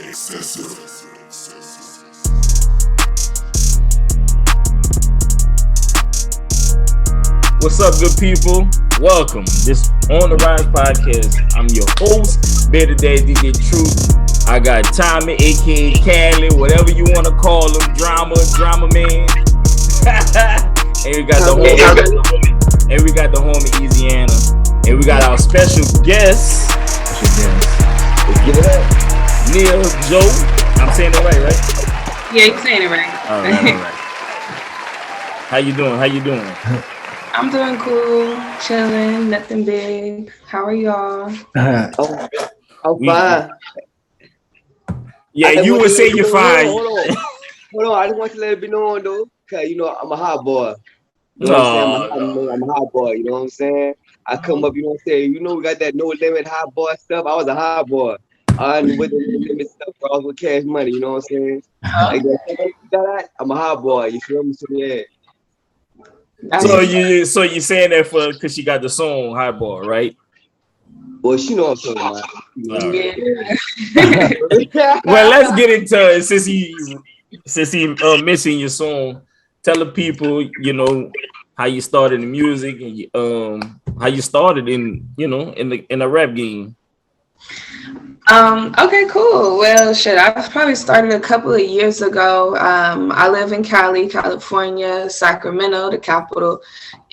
What's up, good people? Welcome. This On Da Rize Podcast. I'm your host, Better Day DJ Truth. I got Tommy, aka Cali, whatever you want to call him, drama man. And we got the homie Eazyana. And we got our special guest. Let's get it up. Nia Joe. I'm saying it right? Yeah, you're saying it right. All right. How you doing? I'm doing cool, chilling, nothing big. How are y'all? I'm fine. Yeah, you would say you're fine. Hold on. I just want to let it be known though, cause I'm a hot boy. You know what I'm saying? I'm a hot boy. You know what I'm saying? I come up, you know what I'm saying? You know we got that no limit hot boy stuff. I was a hot boy. With the no limit stuff, I was with Cash Money. You know what I'm saying? Like that, I'm a hot boy. You feel me? So yeah. So you saying that because she got the song Hot Boy, right? Well, she know what I'm talking about. Yeah. Well, let's get into it since he missing your song. Tell the people, how you started in music and how you started in the rap game. Okay, cool. Well, I probably started a couple of years ago. I live in Cali, California, Sacramento, the capital.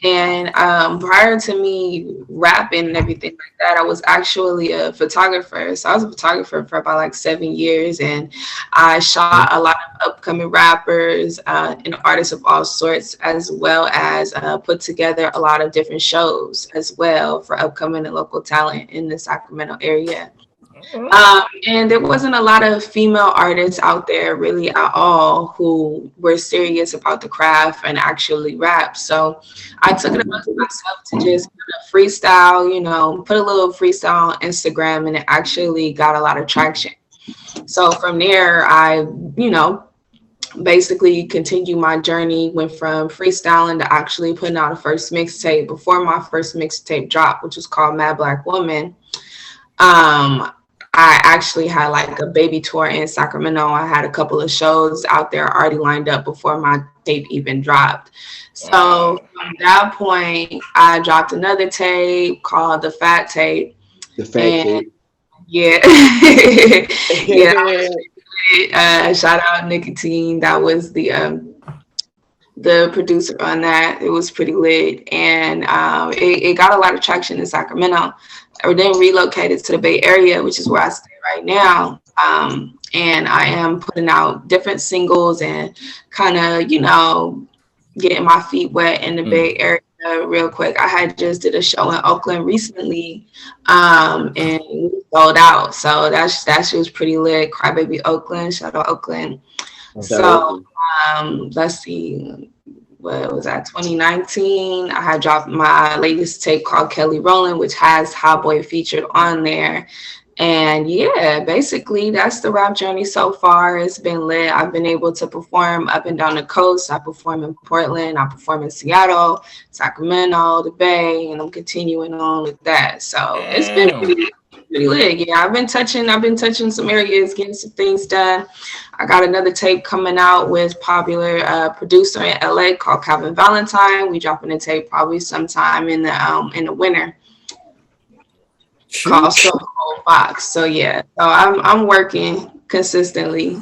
And prior to me rapping and everything like that, I was actually a photographer. So I was a photographer for about like 7 years, and I shot a lot of upcoming rappers and artists of all sorts, as well as put together a lot of different shows as well for upcoming and local talent in the Sacramento area. And there wasn't a lot of female artists out there really at all who were serious about the craft and actually rap. So I took it upon myself to just kind of freestyle, put a little freestyle on Instagram, and it actually got a lot of traction. So from there, I, basically continued my journey, went from freestyling to actually putting out a first mixtape. Before my first mixtape dropped, which was called Mad Black Woman, I actually had like a baby tour in Sacramento. I had a couple of shows out there already lined up before my tape even dropped. So from that point, I dropped another tape called The Fat Tape. The Fat Tape. Yeah. Yeah. Shout out Nicotine. That was the producer on that. It was pretty lit. And it got a lot of traction in Sacramento. I then relocated to the Bay Area, which is where I stay right now. And I am putting out different singles and kind of, getting my feet wet in the Bay Area real quick. I had just did a show in Oakland recently, and we sold out. So that shit was pretty lit. Crybaby Oakland, shout out Oakland. So let's see. What was that, 2019? I had dropped my latest tape called Kelly Rollin', which has Hot Boy featured on there. And yeah, basically that's the rap journey so far. It's been lit. I've been able to perform up and down the coast. I perform in Portland, I perform in Seattle, Sacramento, the Bay, and I'm continuing on with that. So it's been pretty lit. Yeah, I've been touching some areas, getting some things done. I got another tape coming out with popular producer in LA called Calvin Valentine. We dropping a tape probably sometime in the winter. Called So Cold Fox. So yeah, so I'm working consistently.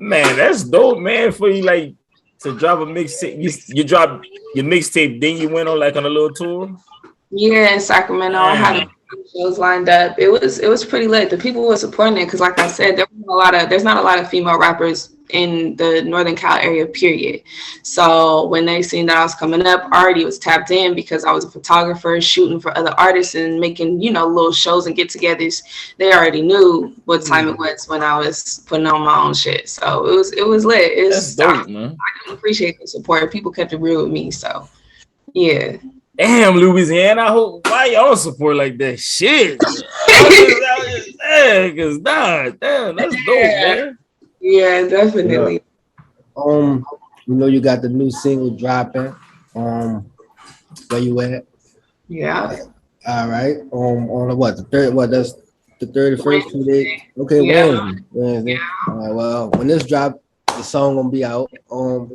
Man, that's dope, man. For you like to drop a mixtape, you drop your mixtape, then you went on a little tour. Yeah, in Sacramento, I had a shows lined up. It was pretty lit. The people were supporting it because, like I said, there's not a lot of female rappers in the Northern Cal area, period. So when they seen that I was coming up, I already was tapped in because I was a photographer shooting for other artists and making, little shows and get-togethers. They already knew what time it was when I was putting on my own shit. So it was lit. That's dope, man. I can appreciate the support. People kept it real with me. So yeah. Damn, Louisiana, why y'all support like that shit? Damn, that's dope, man. Yeah, definitely. You got the new single dropping. Where you at? Yeah. All right. On what? The third? What? That's The 31st, 28. Okay, Wednesday. All right, well, when this drop, the song gonna be out.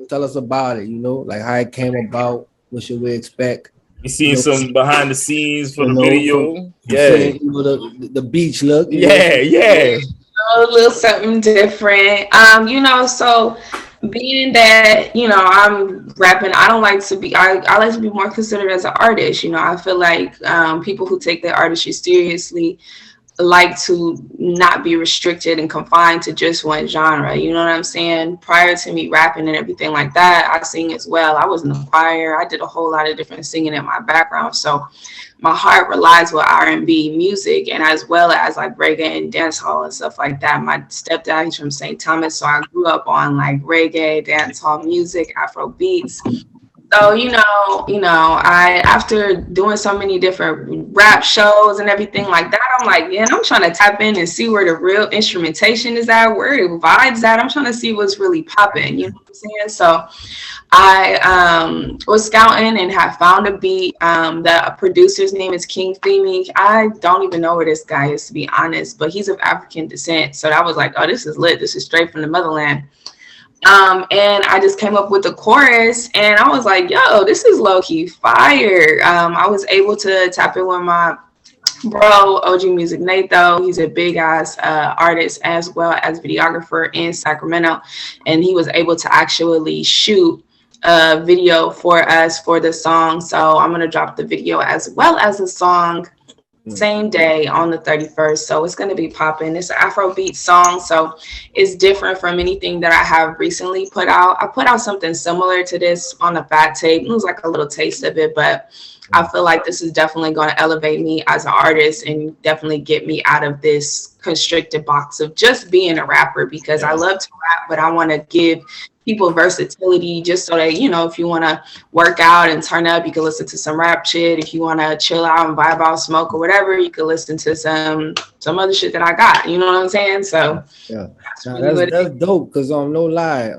Tell us about it. Like how it came about. What should we expect? You seen some behind the scenes for the video? Yeah. The beach look. Yeah. A little something different. So being that, I'm rapping, I don't like to be, I like to be more considered as an artist. I feel like people who take their artistry seriously like to not be restricted and confined to just one genre. You know what I'm saying? Prior to me rapping and everything like that, I sing as well. I was in the choir. I did a whole lot of different singing in my background. So my heart relies with R&B music, and as well as like reggae and dancehall and stuff like that. My stepdad, he's from St. Thomas, so I grew up on like reggae, dancehall music, Afro beats. So, I, after doing so many different rap shows and everything like that, I'm like, I'm trying to tap in and see where the real instrumentation is at, where the vibes at. I'm trying to see what's really popping, you know what I'm saying? So I was scouting and had found a beat. The producer's name is King Femi. I don't even know where this guy is, to be honest, but he's of African descent. So I was like, oh, this is lit. This is straight from the motherland. And I just came up with the chorus, and I was like, yo, this is low-key fire. I was able to tap in with my bro, OG Music Nate, though. He's a big-ass artist as well as videographer in Sacramento, and he was able to actually shoot a video for us for the song. So I'm going to drop the video as well as the song same day on the 31st. So it's going to be popping. It's an Afrobeat song, so it's different from anything that I have recently put out. I put out something similar to this on the Fat Tape. It was like a little taste of it, but I feel like this is definitely going to elevate me as an artist and definitely get me out of this constricted box of just being a rapper, because I love to rap, but I want to give people versatility, just so that, if you want to work out and turn up, you can listen to some rap shit. If you want to chill out and vibe out, smoke or whatever, you can listen to some other shit that I got. You know what I'm saying? So that's dope. Cause no lie,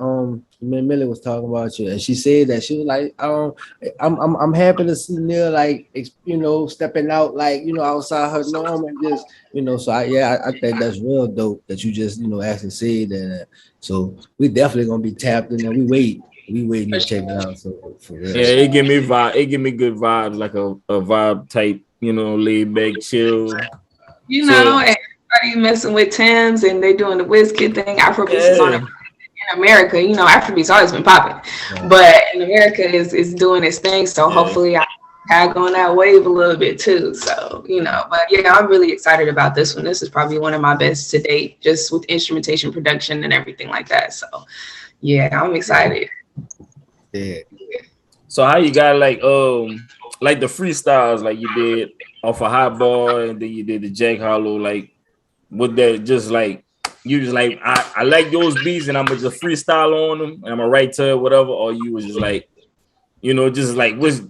Millie was talking about you, and she said that she was like, I'm happy to see Nia like stepping out like outside her norm and just So I think that's real dope that you just actually said that. So we definitely gonna be tapped in, and we waiting to check it out. So for real. Yeah, it give me good vibes, like a vibe type, laid back, chill. Everybody messing with Tim's and they doing the WizKid thing. Afrobeats is on it. In America, Afrobeats always been popping, but in America is doing its thing. So hopefully I tag on that wave a little bit too. So, but I'm really excited about this one. This is probably one of my best to date, just with instrumentation, production, and everything like that. So, I'm excited. Yeah. So how you got like the freestyles like you did off of Hot Boy, and then you did the Jack Harlow, like with that, just like you just like I like those beats and I'm gonna just freestyle on them and I'm gonna write to it, whatever, or you was just like, just like was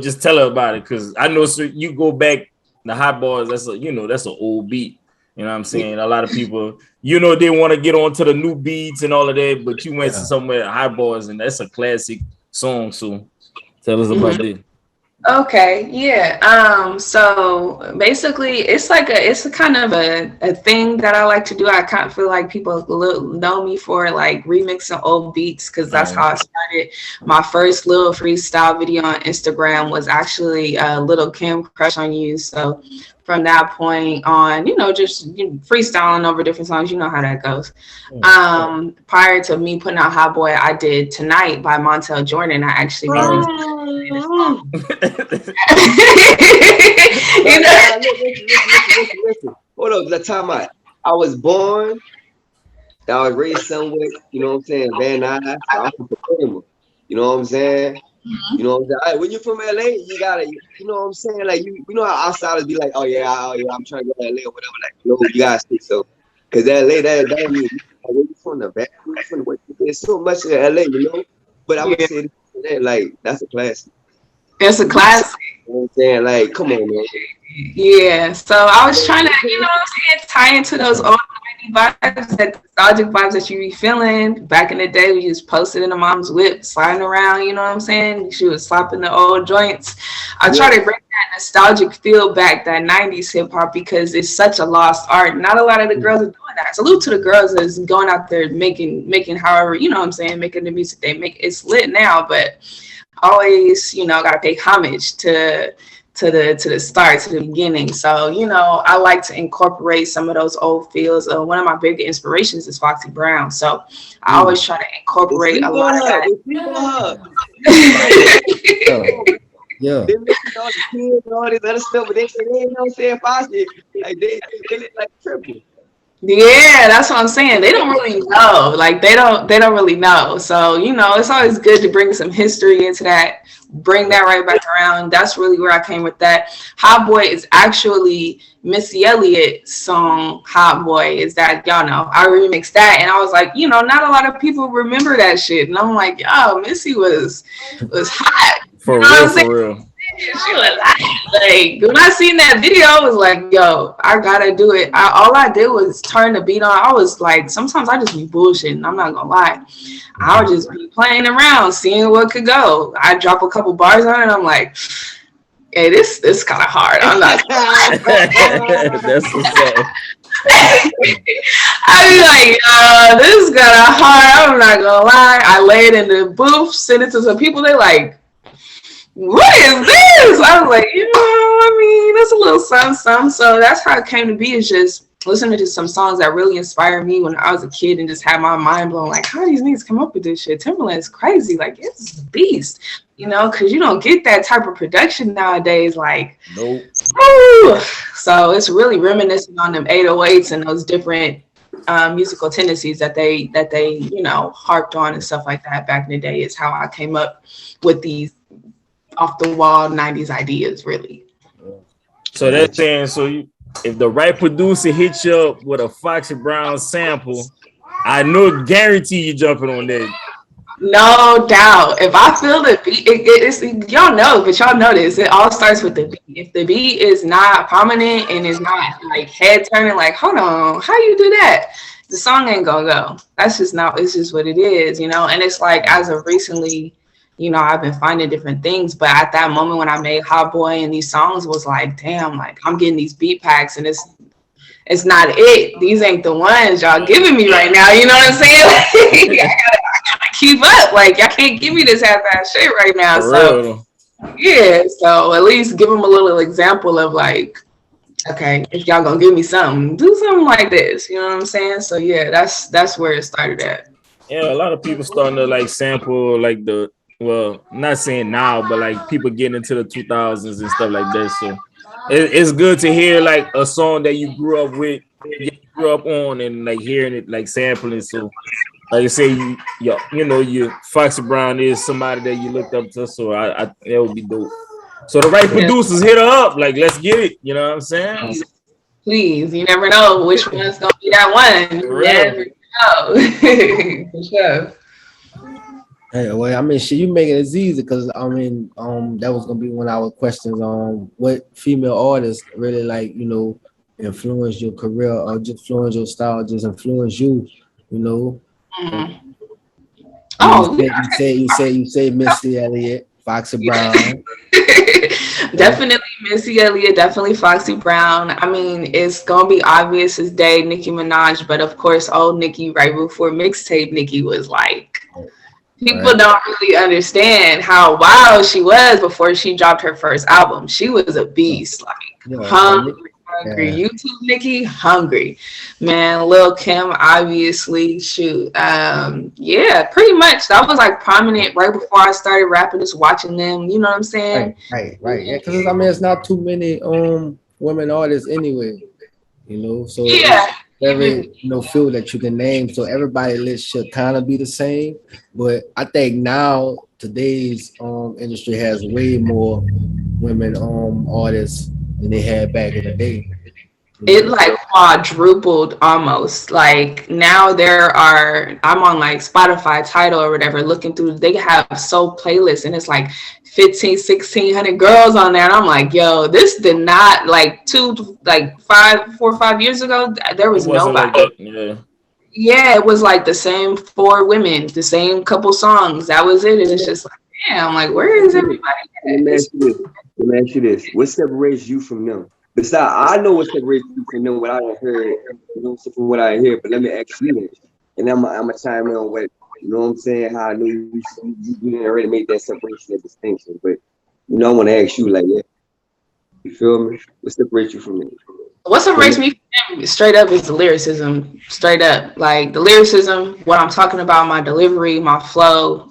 just tell her about it, because I know you go back the Hot Boys, that's that's an old beat. You know what I'm saying? A lot of people, they want to get onto the new beats and all of that, but you went to somewhere Hot Boys and that's a classic song. So tell us about that. Okay, so basically it's a kind of a thing that I like to do. I kind of feel like people know me for like remixing old beats, because that's how I started. My first little freestyle video on Instagram was actually Little Kim Crush on You. So from that point on, just freestyling over different songs, you know how that goes. Prior to me putting out Hot Boy, I did Tonight by Montel Jordan. I actually Listen. Hold up, let's time out. I was born, I was raised somewhere, Van Nuys. So I'm from Pacoima, you know what I'm saying? You know what I'm saying? All right, when you're from LA, you gotta, you know what I'm saying? Like you know how outsiders be like, oh yeah, I'm trying to go to LA or whatever. Like, no, you gotta stick so, because LA, that means like, when you from the back, there's so much in LA, But I'm gonna say that, like, that's a classic. It's a classic. You know what I'm saying? Like, come on, man. Yeah. So I was trying to, tie into those old vibes, that nostalgic vibes that you be feeling. Back in the day, we just posted in the mom's whip, sliding around, you know what I'm saying? She was slapping the old joints. I try to bring that nostalgic feel back, that 90s hip hop, because it's such a lost art. Not a lot of the girls are doing that. Salute to the girls that's going out there making however, you know what I'm saying, making the music they make. It's lit now, but always, you know, gotta pay homage to the start, to the beginning. So, you know, I like to incorporate some of those old feels. One of my big inspirations is Foxy Brown. So I always try to incorporate a lot of that. Yeah. They missing all the kids and all this other stuff, but they ain't no saying Foxy. Like they look like triple. Yeah, that's what I'm saying. They don't really know. Like they don't really know. So, you know, it's always good to bring some history into that, bring that right back around. That's really where I came with that. Hot Boy is actually Missy Elliott's song. Hot Boy is that, y'all know, I remixed that, and I was like, you know, not a lot of people remember that shit. And I'm like, yo, Missy was hot. For real. She was like, when I seen that video, I was like, yo, I gotta do it. All I did was turn the beat on. I was like, sometimes I just be bullshitting, I'm not gonna lie. I would just be playing around, seeing what could go. I drop a couple bars on it, and I'm like, hey, this kind of hard. I'm not gonna lie. That's what's up. I be like, this is kind of hard, I'm not gonna lie. I lay it in the booth, send it to some people, they like, what is this? I was like, you know, I mean, that's a little something. So that's how it came to be, is just listening to some songs that really inspired me when I was a kid and just had my mind blown. Like, how do these niggas come up with this shit? Timberland is crazy. Like, it's a beast, you know, because you don't get that type of production nowadays. Like, nope. Woo! So it's really reminiscent on them 808s and those different musical tendencies that they, you know, harped on and stuff like that back in the day. Is how I came up with these off the wall 90s ideas, really. So that's saying, so if the right producer hits you up with a Foxy Brown sample, I know, guarantee you jumping on that. No doubt. If I feel the beat, it's y'all know, but y'all know this. It all starts with the beat. If the beat is not prominent and is not like head turning, like, hold on, how you do that? The song ain't gonna go. That's just not. It's just what it is, you know. And it's like, as of recently, you know, I've been finding different things, but at that moment when I made Hot Boy and these songs, was like, damn, like I'm getting these beat packs and it's not it. These ain't the ones y'all giving me right now. You know what I'm saying? I gotta keep up. Like, y'all can't give me this half-ass shit right now. So yeah, so at least give them a little example of like, okay, if y'all gonna give me something, do something like this. You know what I'm saying? So yeah, that's where it started at. Yeah, a lot of people starting to like sample like well, not saying now, but like people getting into the 2000s and stuff like that. So it's good to hear like a song that you grew up with, you grew up on, and like hearing it, like sampling. So like I say, you know, Foxy Brown is somebody that you looked up to. So I that would be dope. So the right producers, hit her up. Like, let's get it. You know what I'm saying? Please, you never know which one's gonna be that one. You never know. For sure. Hey, well, I mean, shit, you making it easy, because I mean, that was gonna be one of our questions on what female artists really, like, you know, influence your career or just influence your style, just influence you, you know. Mm-hmm. You say Missy Elliott, Foxy Brown. Definitely Missy Elliott, definitely Foxy Brown. I mean, it's gonna be obvious as day, Nicki Minaj, but of course, old Nicki, right before mixtape Nicki, was like, people don't really understand how wild she was before she dropped her first album. She was a beast, like hungry. YouTube Nicki, hungry. Man, Lil Kim, obviously, shoot. Yeah, pretty much. That was like prominent right before I started rapping, just watching them. You know what I'm saying? Right. Yeah, because I mean, it's not too many women artists anyway. You know, so yeah. Every field that you can name, so everybody list should kind of be the same. But I think now today's industry has way more women artists than they had back in the day. You It like quadrupled almost. Like now I'm on like Spotify Tidal or whatever, looking through, they have soul playlists and it's like 1,600 girls on there. And I'm like, yo, this did not like 4 or 5 years ago, there was nobody. Like yeah, it was like the same 4 women, the same couple songs. That was it. And it's just like, damn, like where is everybody at? Let me ask you this. What separates you from them? Besides, I know what separates you from them, what I heard, from what I hear, but let me ask you this. And I'm going to chime in on what, you know what I'm saying, how I know you didn't already make that separation, that distinction. But, I want to ask you, like, yeah, you feel me? What separates you from me? What separates me from them straight up is the lyricism. Straight up. Like, the lyricism, what I'm talking about, my delivery, my flow,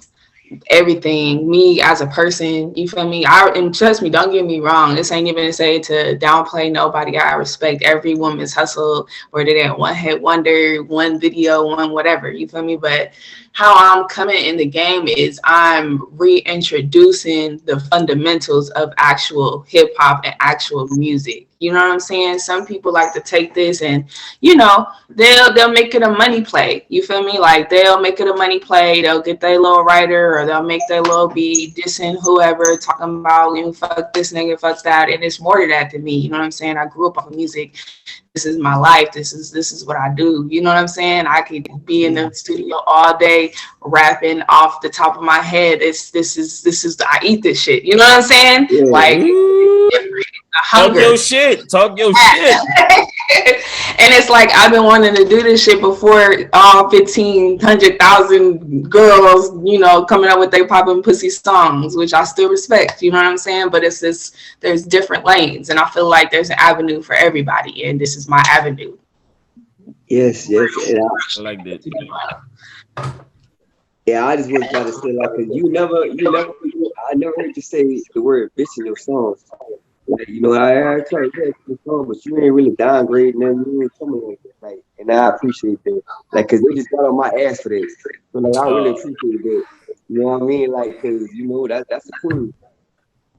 everything, me as a person, you feel me? And trust me, don't get me wrong, this ain't even to say to downplay nobody. I respect every woman's hustle, whether they're one hit wonder, one video, one whatever, you feel me? But how I'm coming in the game is I'm reintroducing the fundamentals of actual hip hop and actual music. You know what I'm saying? Some people like to take this and, they'll make it a money play. You feel me? Like they'll make it a money play. They'll get their little writer or they'll make their little beat dissing whoever, talking about, fuck this nigga, fuck that. And it's more to that than me. You know what I'm saying? I grew up on music. This is my life. This is what I do. You know what I'm saying? I could be in the studio all day rapping off the top of my head. I eat this shit. You know what I'm saying? Yeah. Like, talk your shit. And it's like I've been wanting to do this shit before all 1,500,000 girls, coming up with their poppin' pussy songs, which I still respect. You know what I'm saying? But it's just there's different lanes, and I feel like there's an avenue for everybody, and this is my avenue. Yes. I like that. Yeah, I just was trying to say, like, cause I never heard you say the word bitch in your songs. Like, I tried to hear the song, but you ain't really downgrading them. You ain't coming like that. Like, and I appreciate that. Like, cause they just got on my ass for this. So, like, I really appreciate that. You know what I mean? Like, cause that's a queen.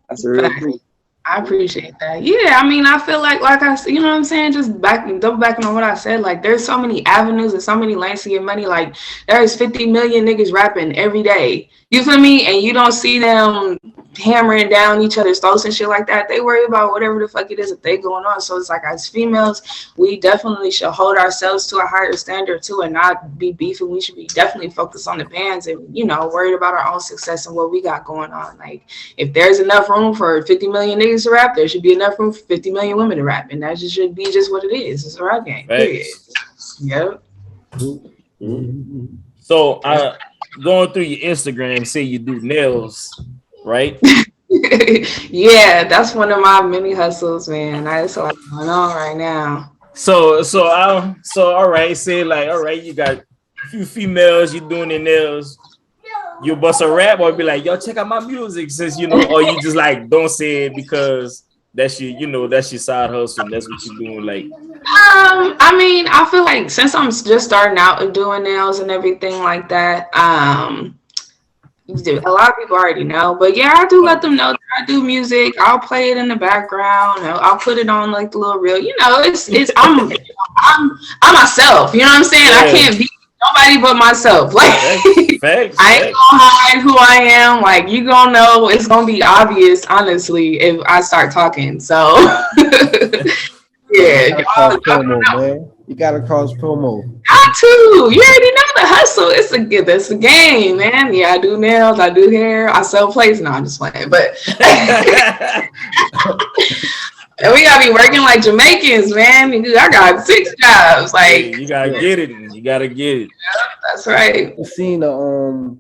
That's a real queen. I appreciate that. Yeah, I mean, I feel like I said, you know what I'm saying? Just double backing on what I said. Like, there's so many avenues and so many lanes to get money. Like, there's 50 million niggas rapping every day. You feel me? And you don't see them hammering down each other's throats and shit like that. They worry about whatever the fuck it is that they going on. So it's like, as females, we definitely should hold ourselves to a higher standard too, and not be beefing. We should be definitely focused on the bands and worried about our own success and what we got going on. Like, if there's enough room for 50 million niggas to rap, there should be enough room for 50 million women to rap, and that just should be just what it is. It's a rap game. Period. Yep. So going through your Instagram, say you do nails, right? Yeah, that's one of my mini hustles, man. That's what's going on right now. So all right, say like, all right, you got a few females, you doing their nails. You bust a rap or be like, yo, check out my music, since or you just like don't say it because that's your, that's your side hustle. That's what you're doing, like. I mean, I feel like since I'm just starting out and doing nails and everything like that, a lot of people already know, but yeah, I do let them know that I do music. I'll play it in the background. I'll put it on like the little reel. I'm myself. You know what I'm saying? Yeah. I can't be nobody but myself. Like, facts. I ain't gonna hide who I am. Like, you gonna know. It's gonna be obvious, honestly, if I start talking. So, yeah. You gotta cross promo. Got to. You already know the hustle. It's a game, man. Yeah, I do nails. I do hair. I sell plates. No, I'm just playing. But and we gotta be working like Jamaicans, man. I got 6 jobs. Like, you gotta get it. You gotta get it. Yeah, that's right. You seen the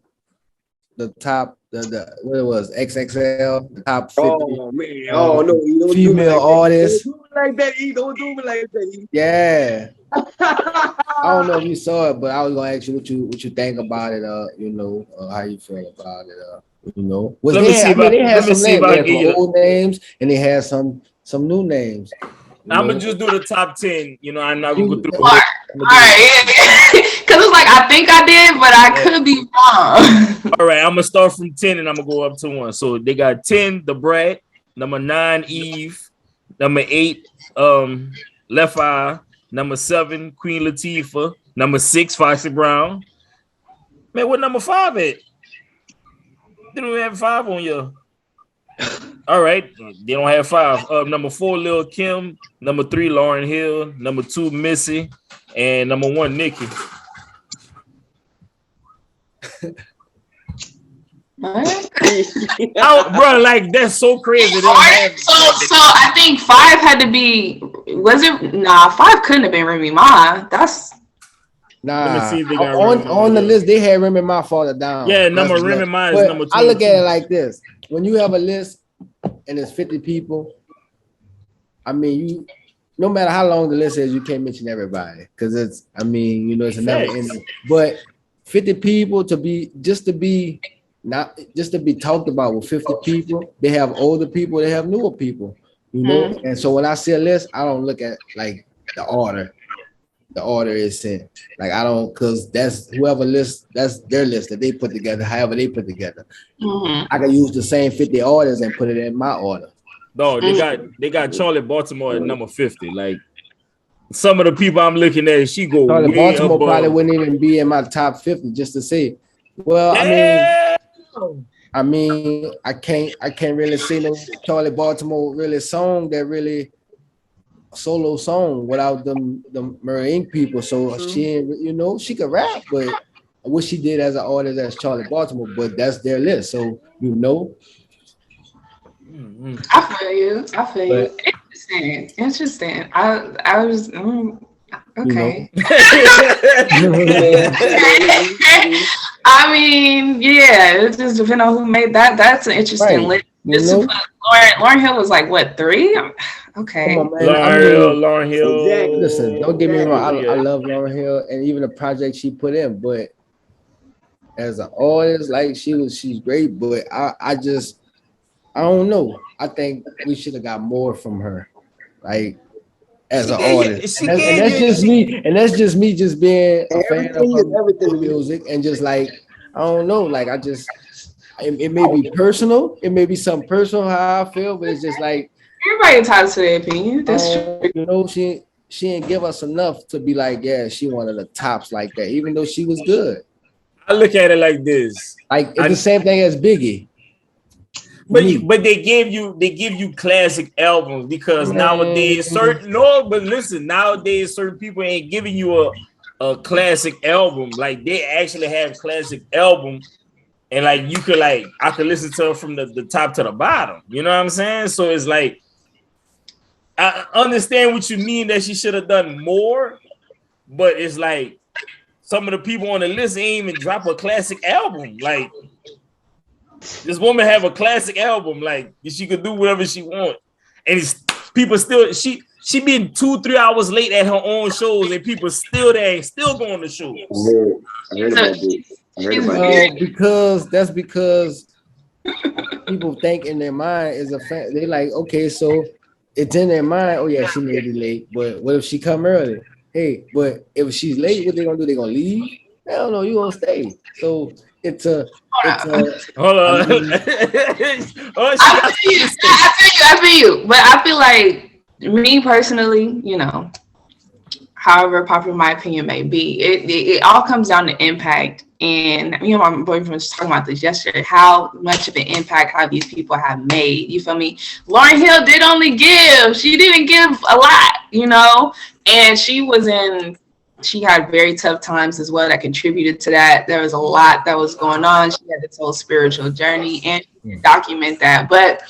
top what it was XXL, the top 50. Oh man! Oh no! You don't female artists. Don't do me like that. Don't do me like that. Yeah. I don't know if you saw it, but I was gonna ask you what you think about it. How you feel about it. Let me see if I can get old names, and they had some new names. I'm gonna just do the top 10. I'm not gonna go through. All right, because it's like I think I did, but I could be wrong. All right, I'm gonna start from 10 and I'm gonna go up to 1. So they got 10, The Brat. Number 9, Eve. Number 8, Left Eye. Number 7, Queen Latifah. Number 6, Foxy Brown. Man, what number 5 at? They don't even have 5 on you. All right, they don't have 5. Number 4, Lil Kim. Number 3, Lauryn Hill. Number 2, Missy. And number 1, Nicki. What? Oh, bro, like that's so crazy. So I think 5 had to be. Was it? Nah, 5 couldn't have been Remy Ma. That's. Nah, Let me see if they got on the list they had Remy Ma farther down. Yeah, number Remy Ma is number 2. I look at it like this: when you have a list and it's 50 people, I mean, no matter how long the list is, you can't mention everybody because it's. I mean, it's never ending. But 50 people to be talked about with 50 people. They have older people, they have newer people, And so when I see a list, I don't look at like the order. The order is sent. Like I don't, because that's whoever list, that's their list that they put together, however they put together. I can use the same 50 orders and put it in my order. No, they got Charlie Baltimore at number 50. Like some of the people I'm looking at, she go Charlie way Baltimore above. probably wouldn't even be in my top 50 just to say. Well, I mean, I can't really see no Charlie Baltimore really song that really solo song without the Murray Inc. people. So she she could rap, but what she did as an artist as Charlie Baltimore, but that's their list. So I feel you. Interesting. I was okay. I mean, yeah, it just depends on who made that. That's an interesting list. Just to put Lauryn Hill was like what 3? Okay. Come on, man. Lauryn Hill. Exactly. Listen, don't get me wrong. I love Lauryn Hill and even the project she put in, but as an artist, like she's great. But I don't know. I think we should have got more from her, like as an artist. And that's just me. And that's just me, just being a fan of her music and just like I don't know. Like it may be personal. It may be something personal how I feel, but it's just like everybody entitled to their opinion. That's true. She didn't give us enough to be like, yeah, she one of the tops like that, even though she was good. I look at it like this. Like it's the same thing as Biggie. But they give you classic albums because nowadays certain people ain't giving you a classic album. Like they actually have classic album, and like you could I could listen to it from the top to the bottom. You know what I'm saying? So it's like I understand what you mean that she should have done more, but it's like some of the people on the list ain't even drop a classic album. Like this woman have a classic album, like she could do whatever she want, and it's people still she been 2-3 hours late at her own shows, and people still there, still going to shows. I heard about this. Because people think in their mind is a fan. They like, okay, so it's in their mind. Oh yeah, she may be late, but what if she come early? Hey, but if she's late, what they gonna do? They gonna leave? Hell no, you gonna stay. So it's a hold on. I feel you. But I feel like me personally, however popular my opinion may be, it all comes down to impact. And my boyfriend was talking about this yesterday, how much of an impact how these people have made. You feel me? Lauryn Hill she didn't give a lot, and she had very tough times as well that contributed to that. There was a lot that was going on. She had this whole spiritual journey and document that. But,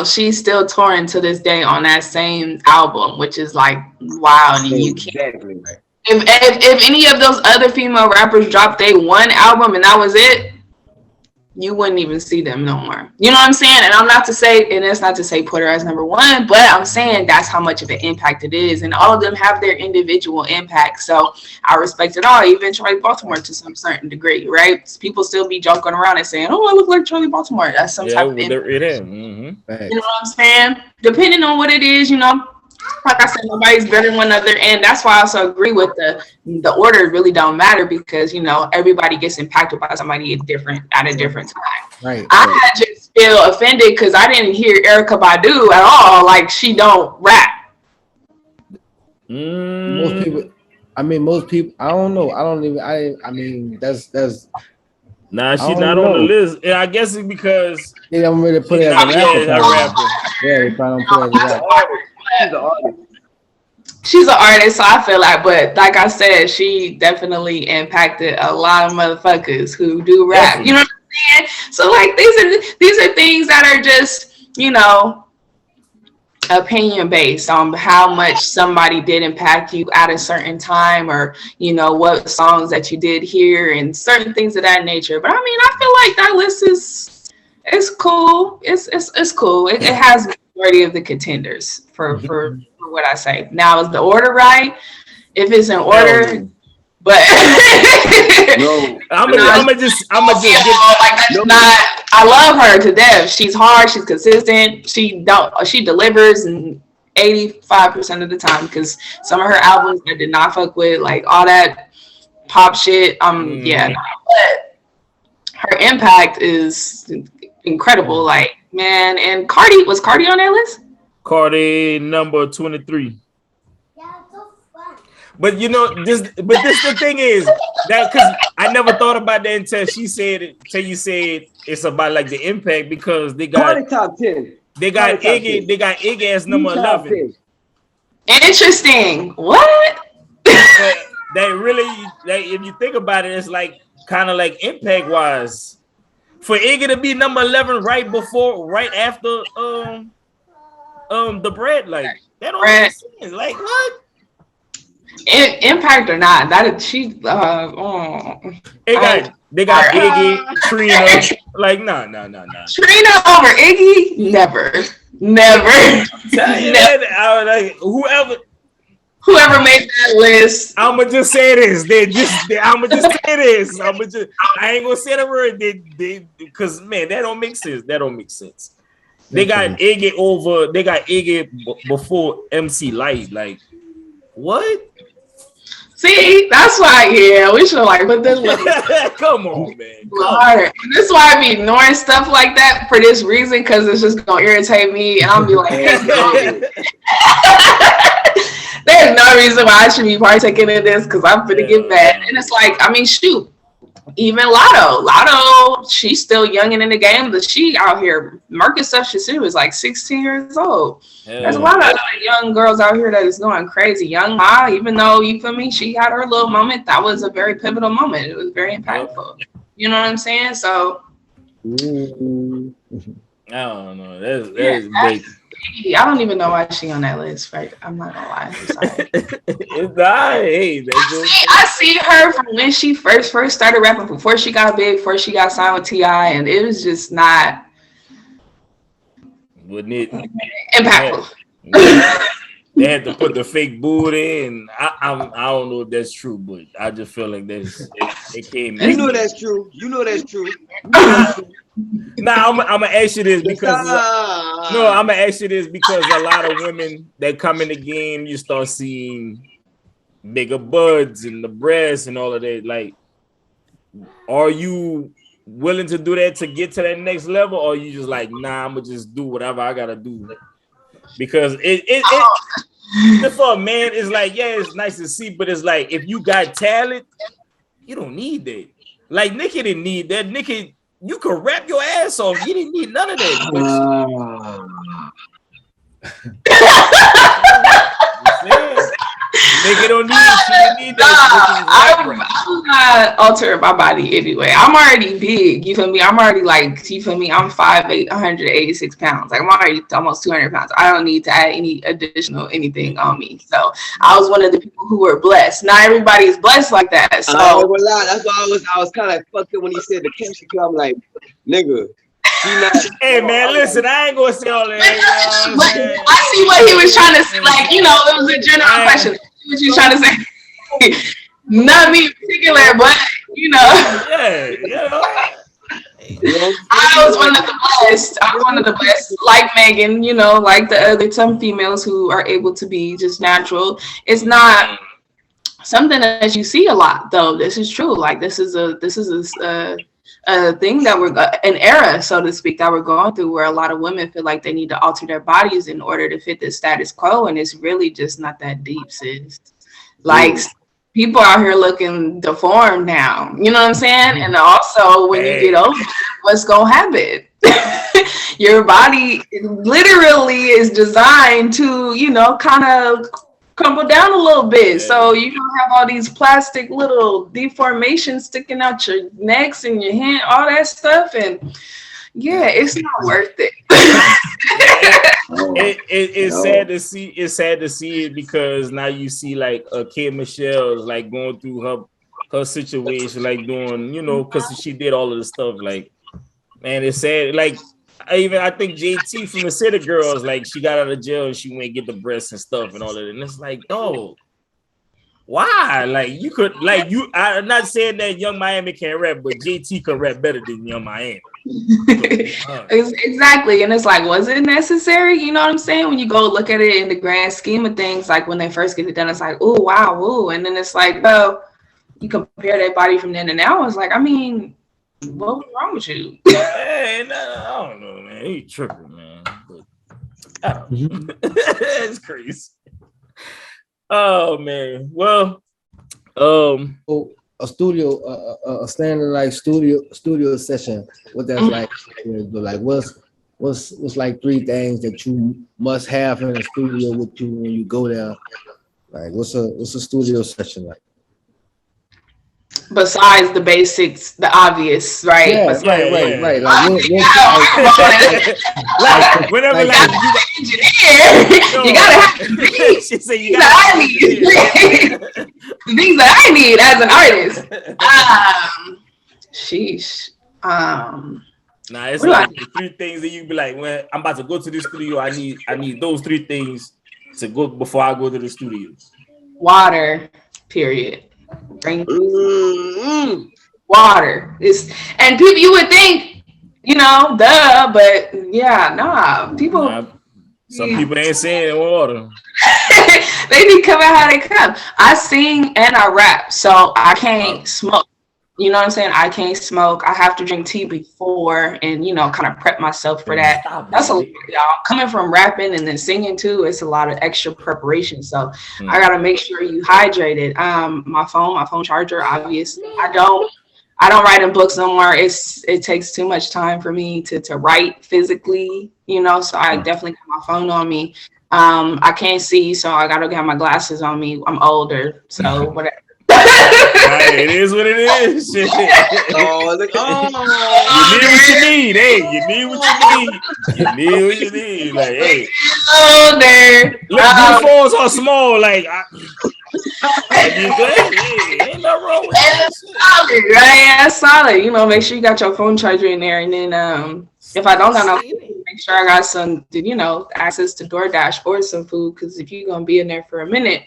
she's still touring to this day on that same album, which is like, wow. You can't. Exactly. If any of those other female rappers dropped one album and that was it, you wouldn't even see them no more. You know what I'm saying? And it's not to say put her as number 1, but I'm saying that's how much of an impact it is. And all of them have their individual impact. So I respect it all, even Charlie Baltimore to some certain degree, right? People still be joking around and saying, oh, I look like Charlie Baltimore. That's some type of impact. It is. Mm-hmm. You know what I'm saying? Depending on what it is, like I said, nobody's better than one another, and that's why I also agree with the order really don't matter because everybody gets impacted by somebody at a different time. Right. I just feel offended because I didn't hear Erykah Badu at all. Like she don't rap. Most people. I don't know. That's. Nah, she's not on the list. Yeah, I guess it's because they don't really put it as a rapper. Yeah, they probably don't put it as a rapper. She's an artist. She's an artist, so I feel like, but like I said, she definitely impacted a lot of motherfuckers who do rap. Definitely. You know what I'm saying? So like these are things that are just, opinion based on how much somebody did impact you at a certain time, or what songs that you did hear and certain things of that nature. But I mean, I feel like that list is cool. It's cool. It has the majority of the contenders for what I say. Now, is the order right? If it's in order, but no, I'm just I love her to death. She's hard. She's consistent. She delivers, and 85% of the time, because some of her albums I did not fuck with, like all that pop shit. But her impact is incredible. Like, man, and was Cardi on that list? Cardi number 23. But this the thing is that, because I never thought about that until you said it's about like the impact, because they got Cardi top 10. They got Iggy as number 11. Interesting. What? That really, like, if you think about it, it's like kind of like impact wise, for Iggy to be number 11 right after the bread, like that don't make sense. Like what? Impact or not, that is she. They got Iggy, Trina. Like no. Trina over Iggy, never. I was like, whoever made that list. I'ma just say this. I'ma just say this. I ain't gonna say the word. Because man, that don't make sense. They got Iggy over. They got Iggy before MC Light. Like what? See, that's why, we should put this list. Come on, man. This is why I be ignoring stuff like that for this reason, because it's just gonna irritate me, and I'll be like, there's no reason why I should be partaking in this, because I'm gonna get mad. And it's like, I mean, shoot. Even Lotto, she's still young and in the game, but she out here murking stuff. She was like 16 years old. There's a lot of young girls out here that is going crazy. Young Ma, even though, you feel me, she had her little moment. That was a very pivotal moment. It was very impactful. You know what I'm saying? So I don't know. That's big. I don't even know why she on that list, right? I'm not gonna lie. I'm sorry. It's not. Hey, I see her from when she first started rapping, before she got big, before she got signed with T.I., and it was just not impactful. They had to put the fake booty in. I don't know if that's true, but I just feel like it came. You know that's true. Nah, I'm gonna ask you this because a lot of women that come in the game, you start seeing bigger buds and the breasts and all of that. Like, are you willing to do that to get to that next level, or are you just like, nah, I'm gonna just do whatever I gotta do? Because it for a man, it's like, yeah, it's nice to see, but it's like, if you got talent, you don't need that. Like Nicki didn't need that. Nicki, you could rap your ass off. You didn't need none of that. Nigga don't need that. I'm not altering my body anyway. I'm already big. You feel me? I'm already I'm 5'8", 186 pounds. Like, I'm already almost 200 pounds. I don't need to add any additional anything on me. So I was one of the people who were blessed. Not everybody's blessed like that. So that's why I was kind of fucked up when he said the chemistry. I'm like, nigga. Hey man, listen, I ain't gonna say all that. I see what he was trying to say. Like, it was a general question. What you trying to say? Not me in particular, but I was one of the blessed. I was one of the blessed, like Megan. Like some females who are able to be just natural. It's not something that you see a lot, though. This is true. Like this is a thing that an era, so to speak, that we're going through, where a lot of women feel like they need to alter their bodies in order to fit the status quo, and it's really just not that deep, sis. Like, people out here looking deformed now, you know what I'm saying? And also, when you get older, what's gonna happen? Your body literally is designed to, you know, kind of crumble down a little bit. So you don't have all these plastic little deformations sticking out your necks and your hand, all that stuff. And yeah, it's not worth it. It's sad to see. It's sad to see it, because now you see like K Michelle's like going through her situation, like doing, you know, because she did all of the stuff. Like, man, it's sad. Like, I think JT from the City Girls, like, she got out of jail and she went get the breasts and stuff and all that. And it's like, oh, why? Like, you could, like, I'm not saying that Young Miami can't rap, but JT can rap better than Young Miami. Exactly. And it's like, was it necessary? You know what I'm saying? When you go look at it in the grand scheme of things, like when they first get it done, it's like, oh, wow, woo. And then it's like, well, you compare that body from then to now. It's like, I mean, what was wrong with you? Hey, no, I don't know, man. He tripping, man. But I don't know. It's crazy. Oh man. Well, a studio, a standard like studio session. What that's like? Like, what's like 3 things that you must have in a studio with you when you go there? Like, what's a studio session like? Besides the basics, the obvious, right? Yeah, right. Like, whenever, like, you gotta have the she said you gotta things that I need as an artist. Sheesh. Nah, it's like the 3 things that you be like, when I'm about to go to the studio, I need those 3 things to go before I go to the studio. Water, period. Drink water. And people, you would think, you know, duh, but yeah, nah. People, some people ain't saying water. they be coming how they come. I sing and I rap, so I can't smoke. You know what I'm saying? I can't smoke. I have to drink tea before and, you know, kind of prep myself for that. That's a lot, y'all. Coming from rapping and then singing too, it's a lot of extra preparation. So I got to make sure you hydrated. My phone charger, obviously. I don't write in books no more. It takes too much time for me to write physically, you know, so I definitely got my phone on me. I can't see, so I got to have my glasses on me. I'm older, so whatever. It is what it is. Shit. You need what you need. Hey, you need what you need. You need what you need. Like, hey. Older. Look, your phones are small. Like, ain't no wrong with that. Solid, right? That's solid. You know, make sure you got your phone charger in there, and then if I don't got no food, make sure I got some, you know, access to DoorDash or some food, because if you're gonna be in there for a minute,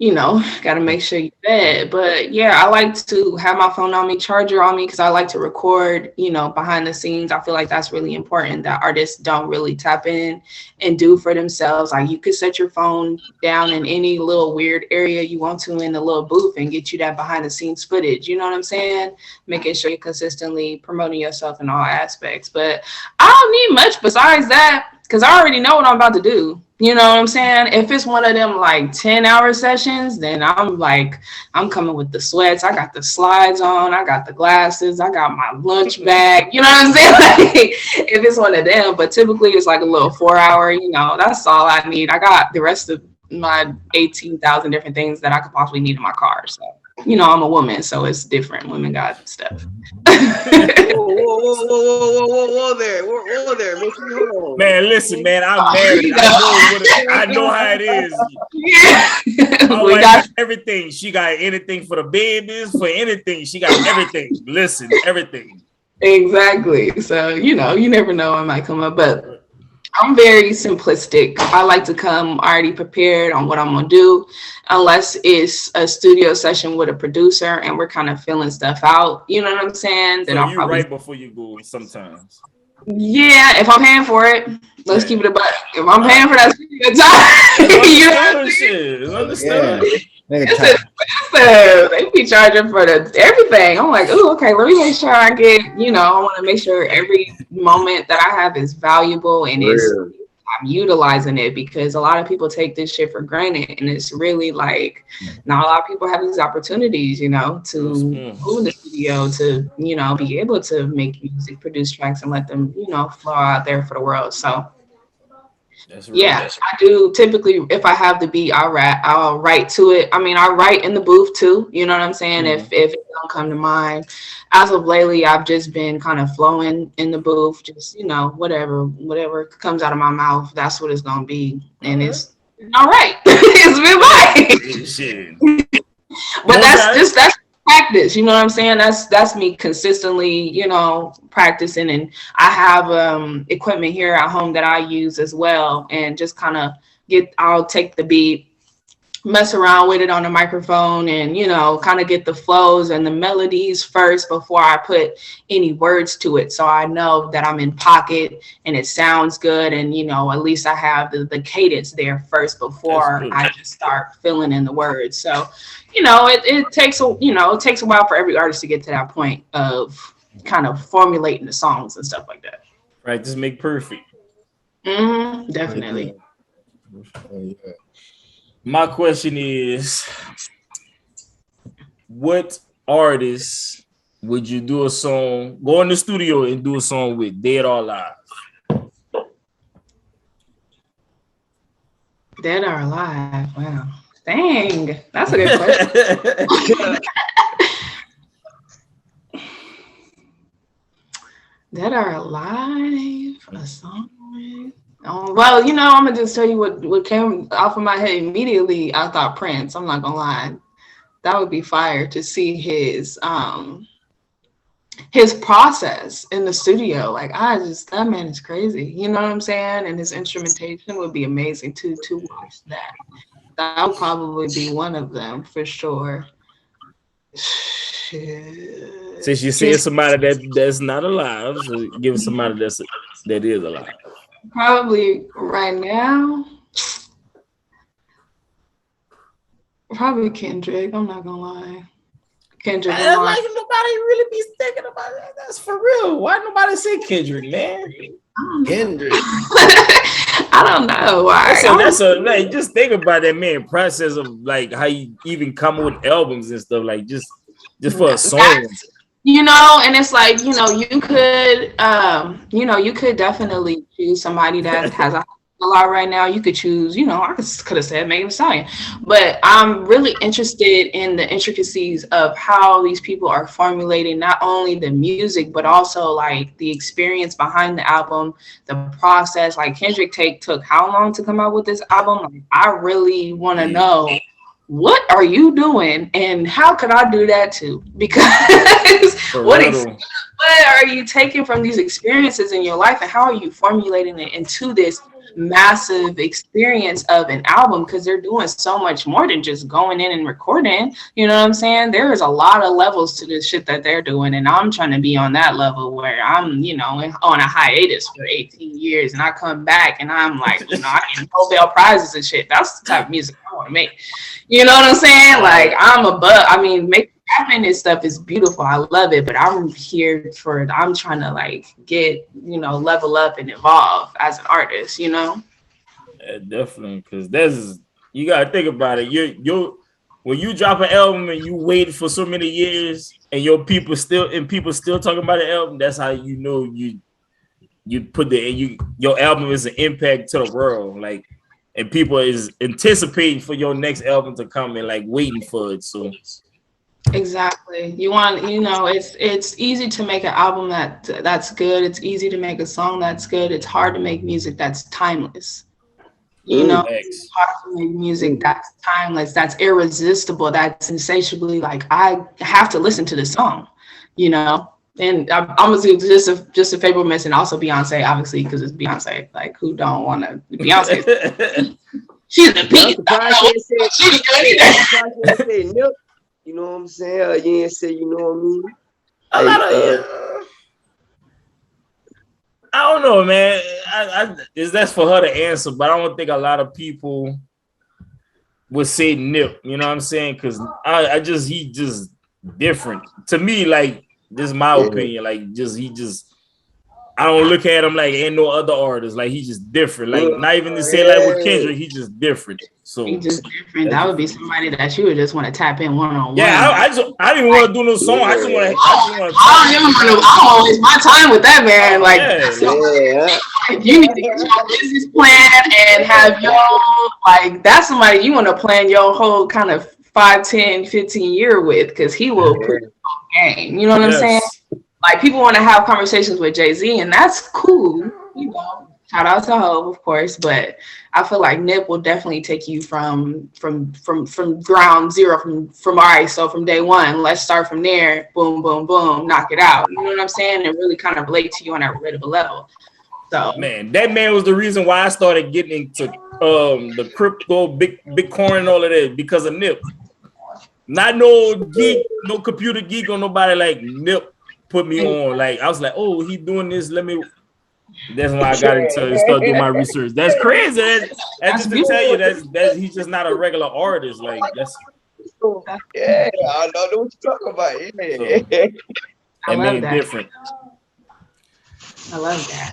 you know, got to make sure you fed. But yeah, I like to have my phone on me, charger on me, because I like to record, you know, behind the scenes. I feel like that's really important that artists don't really tap in and do for themselves. Like, you could set your phone down in any little weird area you want to in the little booth and get you that behind the scenes footage. You know what I'm saying? Making sure you're consistently promoting yourself in all aspects. But I don't need much besides that, because I already know what I'm about to do. You know what I'm saying? If it's one of them like 10-hour sessions, then I'm coming with the sweats. I got the slides on. I got the glasses. I got my lunch bag. You know what I'm saying? Like, if it's one of them, but typically it's like a little 4-hour, you know, that's all I need. I got the rest of my 18,000 different things that I could possibly need in my car. So, you know, I'm a woman, so it's different. Women got stuff. Whoa there. Man, listen, man, I'm married. I know how it is. My wife got everything. She got anything for the babies, for anything. She got everything. Listen, everything. Exactly. So, you know, you never know what might come up, but I'm very simplistic. I like to come already prepared on what I'm going to do, unless it's a studio session with a producer and we're kind of filling stuff out. You know what I'm saying? Then I'll probably write before you go sometimes. Yeah, if I'm paying for it, let's keep it a buck. If I'm paying for that studio time, you know, shit. Understand. It's expensive. They be charging for everything. I'm like, oh, okay, let me make sure I get, I want to make sure every moment that I have is valuable and I'm utilizing it, because a lot of people take this shit for granted, and it's really like not a lot of people have these opportunities, to move in the studio, to be able to make music, produce tracks, and let them flow out there for the world. So I do typically, if I have the beat, I'll write to it. I mean, I write in the booth too, you know what I'm saying? If it don't come to mind. As of lately, I've just been kind of flowing in the booth, just whatever comes out of my mouth, that's what it's gonna be. And it's all right. It's been fine. But that's practice, you know what I'm saying? That's me consistently, practicing. And I have equipment here at home that I use as well, and just kind of I'll take the beat, mess around with it on the microphone, and kind of get the flows and the melodies first before I put any words to it, so I know that I'm in pocket and it sounds good, and at least I have the cadence there first before I just start filling in the words. So it takes a while for every artist to get to that point of kind of formulating the songs and stuff like that. Right, just make perfect. Definitely. My question is, what artists would you do a song, go in the studio and do a song with, dead or alive? Dead or alive? Wow. Dang, that's a good question. Dead or alive? A song with? Well, I'm gonna just tell you what came off of my head immediately. I thought Prince. I'm not gonna lie, that would be fire to see his process in the studio. Like, that man is crazy. You know what I'm saying? And his instrumentation would be amazing to watch that. That would probably be one of them for sure. Shit. Since you said somebody that's not alive, so give us somebody that is alive. Probably right now, probably Kendrick. I'm not gonna lie. Kendrick. Like nobody really be thinking about that. That's for real. Why nobody say Kendrick, man? Kendrick. I don't know why. Like, just think about that man process of like how you even come with albums and stuff, like just for a song. And it's like, you could definitely choose somebody that has a lot right now. You could choose, I could have said Megan Thee Stallion, but I'm really interested in the intricacies of how these people are formulating not only the music, but also like the experience behind the album, the process. Like Kendrick took how long to come out with this album? Like, I really want to know, what are you doing and how could I do that too? Because what are you taking from these experiences in your life, and how are you formulating it into this massive experience of an album? Because they're doing so much more than just going in and recording. You know what I'm saying? There is a lot of levels to this shit that they're doing, and I'm trying to be on that level where I'm, on a hiatus for 18 years, and I come back and I'm like, I get Nobel prizes and shit. That's the type of music I want to make. You know what I'm saying? Like, making rapping and stuff is beautiful. I love it, but I'm trying to like get, level up and evolve as an artist, Yeah, definitely. Because you gotta think about it. You when you drop an album and you wait for so many years and people still talking about the album, that's how you put your album is an impact to the world. Like, and people is anticipating for your next album to come and like waiting for it. So exactly. You want, it's easy to make an album that's good. It's easy to make a song that's good. It's hard to make music that's timeless. It's hard to make music that's timeless, that's irresistible, that's insatiably like, I have to listen to this song, And I'm gonna do just a favor miss, and also Beyonce, obviously, because it's Beyonce. Like, who don't want to? Beyonce. She's the peak. She's good. You know what I'm saying? You ain't say, you know what I mean? I don't know, man. That's for her to answer, but I don't think a lot of people would say Nip. You know what I'm saying? Because he just different to me. Like, this is my opinion. Like, I don't look at him like ain't no other artists. Like, he's just different. Like, not even to say like with Kendrick, he just different. So he just different. That would be somebody that you would just want to tap in one-on-one. Yeah, I didn't even want to do no song. I just want to. I don't waste my time with that man. Like, if you need to get your business plan and have your like, that's somebody you want to plan your whole kind of 5, 10, 15 year with, because he will put you on game. You know what I'm saying? Like, people want to have conversations with Jay-Z, and that's cool. You know, shout out to Hov, of course, but I feel like Nip will definitely take you from ground zero, from all right, so from day one, let's start from there, boom, boom, boom, knock it out. You know what I'm saying? And really kind of relate to you on that relatable level. So, man, that man was the reason why I started getting into the crypto, Bitcoin, and all of that, because of Nip. Not no geek, no computer geek or nobody. Like, Nip put me on. Like, I was like, oh, he doing this. Let me. That's why I got into start doing my research. That's crazy. That's just to tell you that he's just not a regular artist. Like, that's. Yeah, I know what you're talking about. Yeah. I love that. Different. I love that.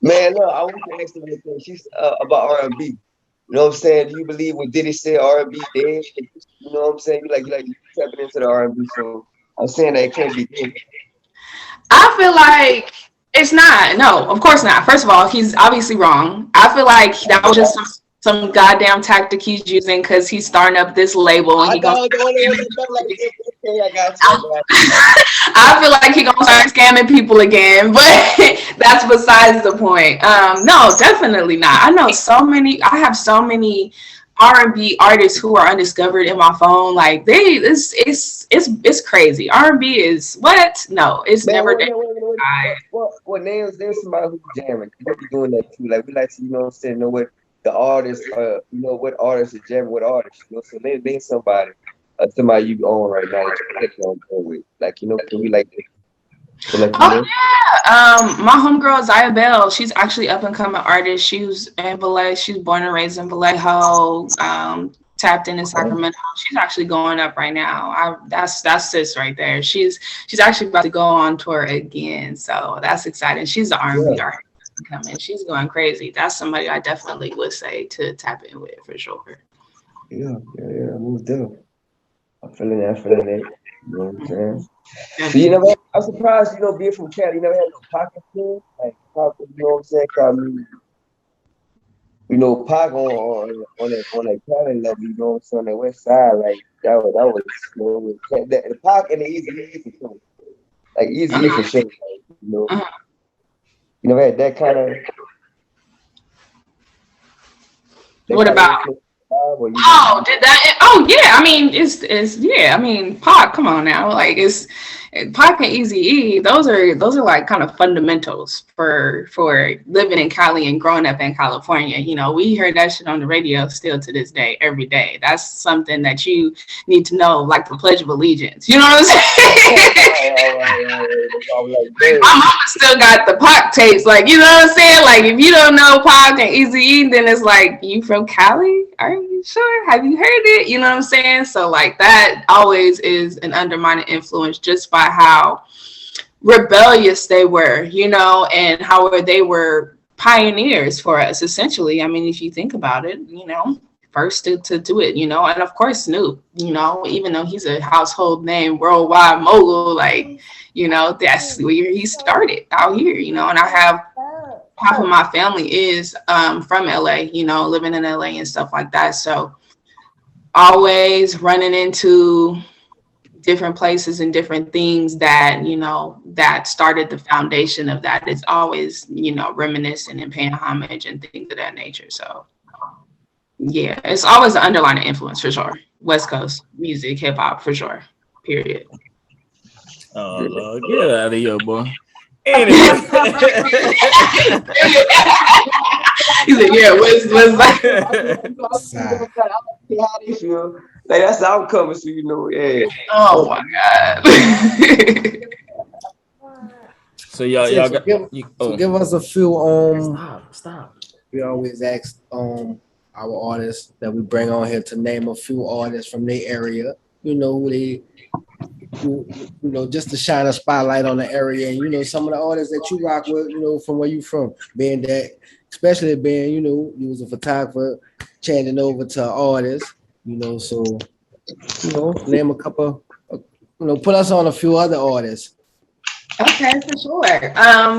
Man, look, I want to ask you one thing. She's about R&B. You know what I'm saying? Do you believe what Diddy said, R&B dead? You know what I'm saying? You tapping into the R&B, so I'm saying that it can't be dead. I feel like it's not. No, of course not. First of all, he's obviously wrong. I feel like that was just some goddamn tactic he's using because he's starting up this label. And I feel like he's gonna start scamming people again, but that's besides the point. No, definitely not. I have so many R&B artists who are undiscovered in my phone. Like, it's crazy. R&B is what? No, it's never. What names? There's somebody who's jamming. We be doing that too. Like, we like to, you know what I'm saying, know what the artists, you know, what artists are jamming, what artists, you know. So name somebody you own right now that you on with. Like, you know, can we like? Yeah. My homegirl Zaya Bell, she's actually up and coming artist. She was in Vallejo. She's born and raised in Vallejo. Tapped in Sacramento. She's actually going up right now. That's sis right there. She's actually about to go on tour again. So that's exciting. She's the R&B artist coming. She's going crazy. That's somebody I definitely would say to tap in with for sure. Yeah. Most definitely. I'm feeling that. You know what I'm saying? So I'm surprised, you know, being from Cali, you never had no pocket thing? Like, you know what I'm saying? You know, Pac on that Cali level, you know what I'm saying, on the west side, like, that was you know, the Pac and the Eazy for sure. Like, Eazy for sure, like, you know. You never had that kind of. What about? Did that? Oh yeah, I mean it's yeah. I mean, Pac, come on now, like it's Pac and Eazy-E. Those are like kind of fundamentals for living in Cali and growing up in California. You know, we hear that shit on the radio still to this day, every day. That's something that you need to know, like the Pledge of Allegiance. You know what I'm saying? My mama still got the Pac tapes. Like, you know what I'm saying? Like, if you don't know Pac and Eazy-E, then it's like, you from Cali? Are you sure? Have you heard it? You know what I'm saying? So like that always is an undermining influence just by how rebellious they were, you know, and how they were pioneers for us, essentially. I mean, if you think about it, you know, first to do it, you know, and of course Snoop, you know, even though he's a household name, worldwide mogul, like, you know, that's where he started out here, you know, and I have half of my family is from LA, you know, living in LA and stuff like that. So always running into different places and different things that, you know, that started the foundation of that. It's always, you know, reminiscing and paying homage and things of that nature. So yeah, it's always an underlying influence for sure. West Coast music, hip hop for sure. Period. Oh Lord, get out of here, boy. Anyway. He's like, yeah, what's that? How do you feel? Like, that's how I'm coming, so you know, yeah. Oh my God. So y'all got give us a few stop. We always ask our artists that we bring on here to name a few artists from their area. You know, just to shine a spotlight on the area, and some of the artists that you rock with, from where you from, being that, especially being, you was a photographer, changing over to artists, so, name a couple, put us on a few other artists. Okay, for sure.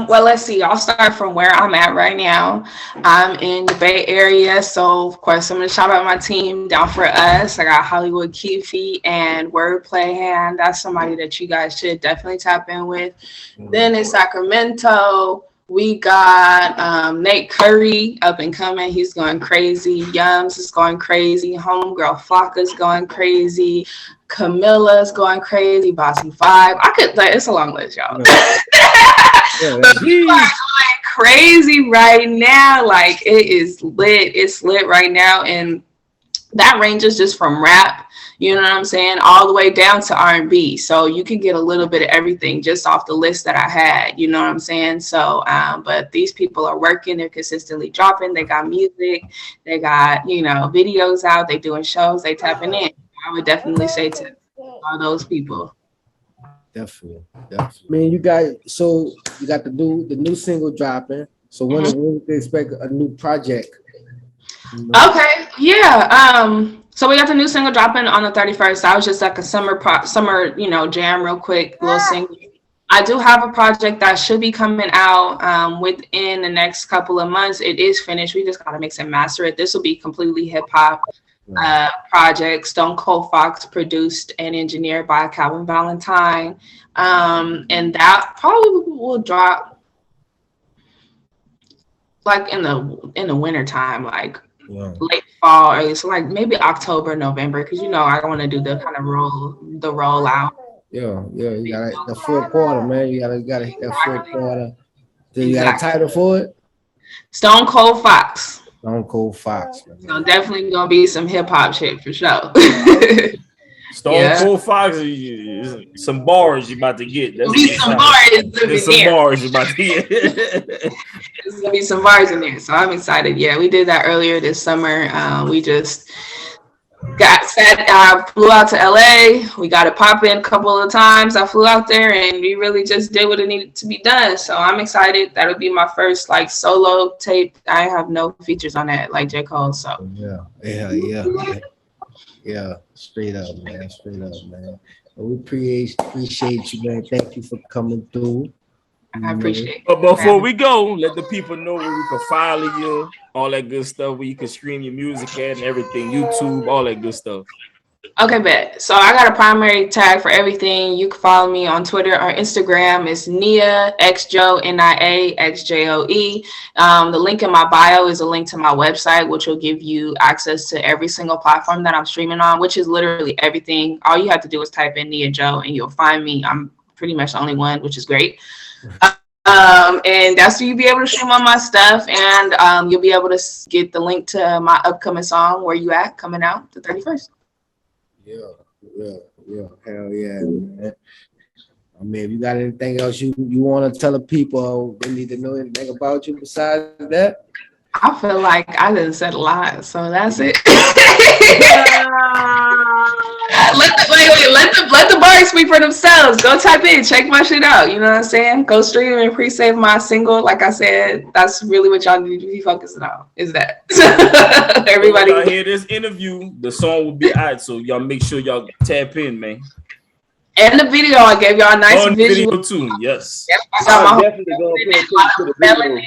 Well, let's see. I'll start from where I'm at right now. I'm in the Bay Area, so of course I'm gonna shout out my team Down for Us. I got Hollywood Keefe and Wordplay Hand. That's somebody that you guys should definitely tap in with. Then in Sacramento, we got Nate Curry up and coming. He's going crazy. Yums is going crazy. Homegirl Flocka's going crazy. Camilla's going crazy. Bossy Vibe. It's a long list, y'all. But people are going crazy right now. Like, it is lit. It's lit right now. And that ranges just from rap, you know what I'm saying, all the way down to R&B. So you can get a little bit of everything just off the list that I had, you know what I'm saying? So, but these people are working. They're consistently dropping. They got music. They got, videos out. They doing shows. They tapping in. I would definitely say to all those people. Definitely. I mean, you got the new single dropping. So when we can expect a new project? Okay, yeah. So we got the new single dropping on the 31st. That was just like a summer, jam, real quick, little single. I do have a project that should be coming out within the next couple of months. It is finished. We just gotta mix and master it. This will be completely hip hop. Project. Stone Cold Fox produced and engineered by Calvin Valentine, and that probably will drop like in the winter time, like late fall, or so like maybe October, November, because I want to do the kind of roll out. Yeah, you got the fourth quarter, man. You gotta hit that fourth quarter. Then you got a title for it? Stone Cold Fox. Stone Cold Fox. So definitely gonna be some hip hop shit for sure. Stone Cold Fox, some bars you about to get. There's some bars you about to get. There's gonna be some bars in there, so I'm excited. Yeah, we did that earlier this summer. We just flew out to LA. We got it popping a couple of times. I flew out there and we really just did what it needed to be done. So I'm excited. That'll be my first solo tape. I have no features on that like J. Cole. So yeah. Straight up, man. We appreciate you, man. Thank you for coming through. I appreciate it. But before we go, let the people know where we can follow you, all that good stuff, where you can stream your music at and everything, YouTube, all that good stuff. Okay, bet. So I got a primary tag for everything. You can follow me on Twitter or Instagram. It's Nia XJoe, Nia XJoe. The link in my bio is a link to my website, which will give you access to every single platform that I'm streaming on, which is literally everything. All you have to do is type in Nia Joe and you'll find me. I'm pretty much the only one, which is great. And that's where you'll be able to stream on my stuff, and you'll be able to get the link to my upcoming song, Where You At, coming out the 31st. Yeah. Hell yeah, man. I mean, if you got anything else you want to tell the people, they need to know anything about you besides that? I feel like I done said a lot, so that's it. Let the bars speak for themselves. Go type in, check my shit out. You know what I'm saying? Go stream and pre-save my single. Like I said, that's really what y'all need to be focusing on. Is that everybody? When y'all hear this interview, the song will be out, so y'all make sure y'all tap in, man. And the video, I gave y'all a nice video too. Yes. Yep, I'm definitely going to pay attention to the video.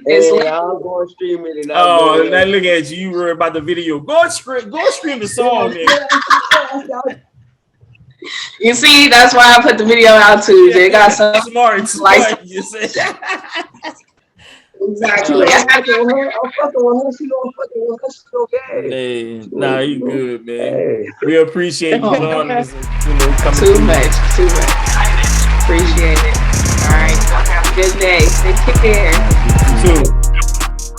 And I'm going to stream it. And now look at you. You were about the video. Go stream the song, man. You see, that's why I put the video out too. They got some smart. You say. Exactly. I'm fucking with her. She don't fucking with her. She so bad. Hey, nah, you good, man. Hey. We appreciate you on this. Coming too much. Appreciate it. All right. Have a good day. Take care. You too.